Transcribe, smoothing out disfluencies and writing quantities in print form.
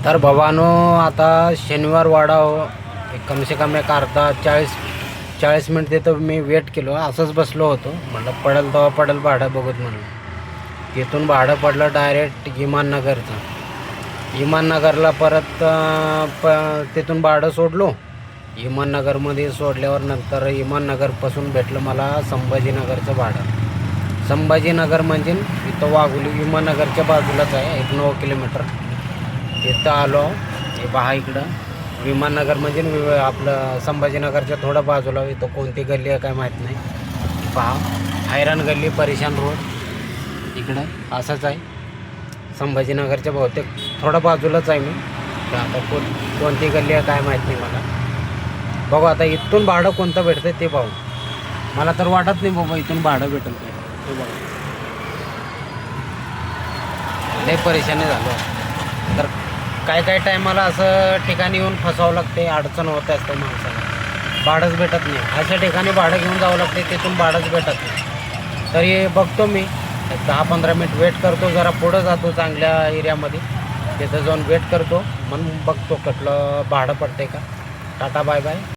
तर भावानो, आता शनिवार वाडा एक कम से कम एक अर्धा 40 मिनिट तिथं मी वेट केलो. असंच बसलो होतो, म्हटलं पडेल तेव्हा पडेल भाडं बघत म्हणून. तिथून भाडं पडलं डायरेक्ट इमाननगरचं. इमाननगरला परत तिथून भाडं सोडलो. इमाननगरमध्ये सोडल्यावर नंतर इमाननगरपासून भेटलं मला संभाजीनगरचं भाडं. संभाजीनगर म्हणजे इथं वाघोली विमाननगरच्या बाजूलाच आहे, 9 किलोमीटर. तिथं आलो. हे पहा इकडं विमाननगर म्हणजे आपलं संभाजीनगरच्या थोडं बाजूला. इथं कोणती गल्ली आहे काय माहीत नाही. पहा, हैराण गल्ली, परेशान रोड इकडं असंच आहे. संभाजीनगरच्या बहुतेक थोडं बाजूलाच आहे मी. तर आता कोणती गल्ली आहे काय माहीत नाही मला. बघू आता इथून भाडं कोणतं भेटतं ते पाहू. मला तर वाटत नाही बाबा इथून भाडं भेटेल ते बघा. लय परेशानी झालो. तर काय टायमाला असं ठिकाणी येऊन फसावं लागते, अडचण होत असते माणसाला. भाडंच भेटत नाही. अशा ठिकाणी भाडं घेऊन जावं लागते, तिथून भाडंच भेटत नाही. तरी बघतो मी 10-15 मिनिट वेट करतो. जरा पुढं जातो चांगल्या एरियामध्ये, तिथं जाऊन वेट करतो. म्हणून बघतो कुठलं भाडं पडते का. Tata bye bye.